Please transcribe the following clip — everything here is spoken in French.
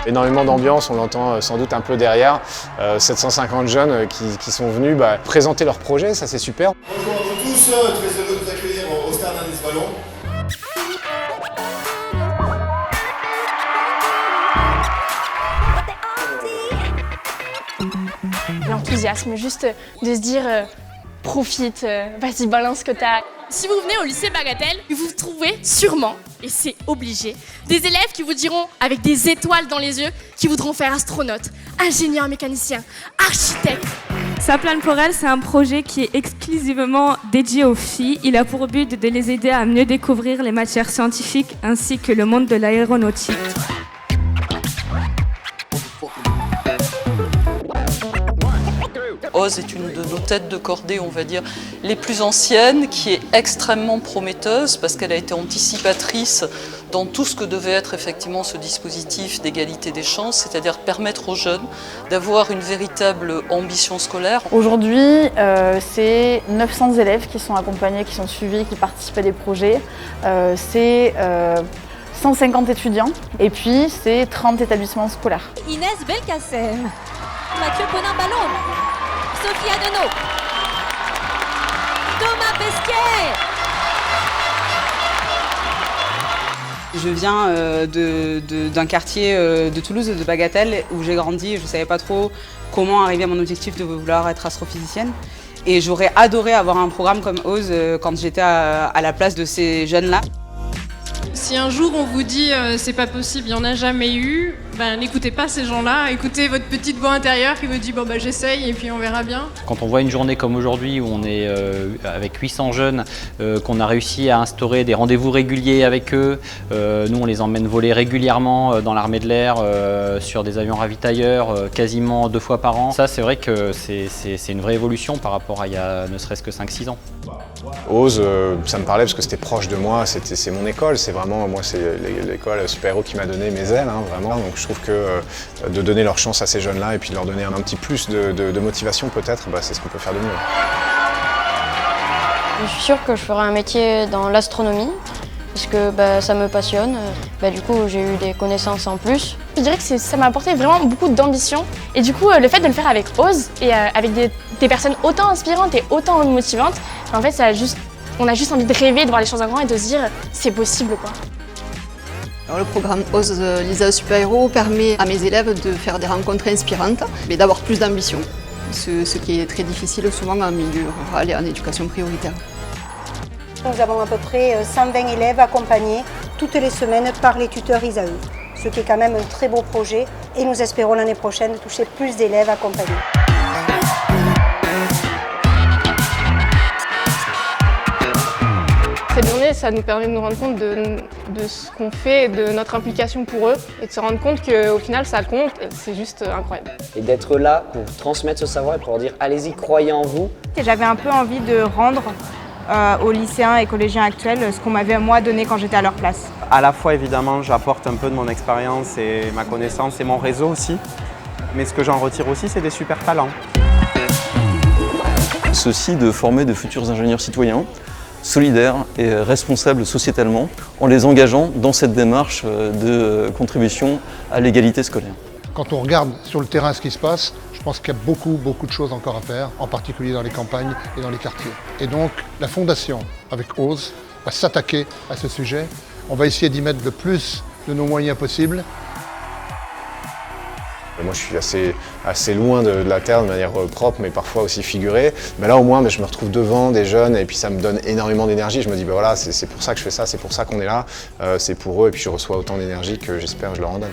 Énormément d'ambiance, on l'entend sans doute un peu derrière. 750 jeunes qui sont venus présenter leur projet, ça c'est super. Bonjour à vous tous, très heureux de vous accueillir au Stade Ernest Ballon. L'enthousiasme, juste de se dire profite, vas-y balance ce que t'as. Si vous venez au lycée Bagatelle, vous trouvez sûrement, et c'est obligé, des élèves qui vous diront, avec des étoiles dans les yeux, qu'ils voudront faire astronaute, ingénieur mécanicien, architecte. Saplan pour elle, c'est un projet qui est exclusivement dédié aux filles. Il a pour but de les aider à mieux découvrir les matières scientifiques ainsi que le monde de l'aéronautique. Oz est une de nos têtes de cordée, on va dire, les plus anciennes, qui est extrêmement prometteuse parce qu'elle a été anticipatrice dans tout ce que devait être effectivement ce dispositif d'égalité des chances, c'est-à-dire permettre aux jeunes d'avoir une véritable ambition scolaire. Aujourd'hui, c'est 900 élèves qui sont accompagnés, qui sont suivis, qui participent à des projets. C'est 150 étudiants et puis c'est 30 établissements scolaires. Inès Belkacem, Mathieu Ponin-Ballon, Sophie Adenau, Thomas Pesquet. Je viens d'un quartier de Toulouse, de Bagatelle, où j'ai grandi. Je ne savais pas trop comment arriver à mon objectif de vouloir être astrophysicienne. Et j'aurais adoré avoir un programme comme Oz quand j'étais à la place de ces jeunes-là. Si un jour on vous dit c'est pas possible, il n'y en a jamais eu, n'écoutez pas ces gens-là, écoutez votre petite voix intérieure qui vous dit bon j'essaye et puis on verra bien. Quand on voit une journée comme aujourd'hui où on est avec 800 jeunes, qu'on a réussi à instaurer des rendez-vous réguliers avec eux, nous on les emmène voler régulièrement dans l'armée de l'air, sur des avions ravitailleurs, quasiment 2 fois par an. Ça c'est vrai que c'est une vraie évolution par rapport à il y a ne serait-ce que 5-6 ans. Oz, ça me parlait parce que c'était proche de moi, c'est mon école, c'est vraiment, moi c'est l'école super-héros qui m'a donné mes ailes, vraiment. Donc je trouve que de donner leur chance à ces jeunes-là et puis de leur donner un petit plus de motivation peut-être, c'est ce qu'on peut faire de mieux. Je suis sûre que je ferai un métier dans l'astronomie, parce que ça me passionne. Du coup, j'ai eu des connaissances en plus. Je dirais que ça m'a apporté vraiment beaucoup d'ambition. Et du coup, le fait de le faire avec Oz et avec des personnes autant inspirantes et autant motivantes, en fait, on a juste envie de rêver, de voir les choses en grand et de se dire c'est possible quoi. Alors, le programme Oz Lisa Super-Héros permet à mes élèves de faire des rencontres inspirantes, mais d'avoir plus d'ambition, ce qui est très difficile souvent en milieu rural et en éducation prioritaire. Nous avons à peu près 120 élèves accompagnés toutes les semaines par les tuteurs ISAE, ce qui est quand même un très beau projet et nous espérons l'année prochaine toucher plus d'élèves accompagnés. Cette journée, ça nous permet de nous rendre compte de ce qu'on fait, de notre implication pour eux et de se rendre compte qu'au final ça compte, c'est juste incroyable. Et d'être là pour transmettre ce savoir et pour leur dire allez-y, croyez en vous. J'avais un peu envie de rendre aux lycéens et collégiens actuels ce qu'on m'avait moi donné quand j'étais à leur place. À la fois évidemment j'apporte un peu de mon expérience et ma connaissance et mon réseau aussi, mais ce que j'en retire aussi c'est des super talents. Ceci de former de futurs ingénieurs citoyens, solidaires et responsables sociétalement, en les engageant dans cette démarche de contribution à l'égalité scolaire. Quand on regarde sur le terrain ce qui se passe, je pense qu'il y a beaucoup de choses encore à faire, en particulier dans les campagnes et dans les quartiers. Et donc la Fondation, avec Oz, va s'attaquer à ce sujet. On va essayer d'y mettre le plus de nos moyens possibles. Moi je suis assez loin de la Terre de manière propre mais parfois aussi figurée. Mais là au moins je me retrouve devant des jeunes et puis ça me donne énormément d'énergie. Je me dis voilà, c'est pour ça que je fais ça, c'est pour ça qu'on est là, c'est pour eux et puis je reçois autant d'énergie que j'espère que je leur en donne.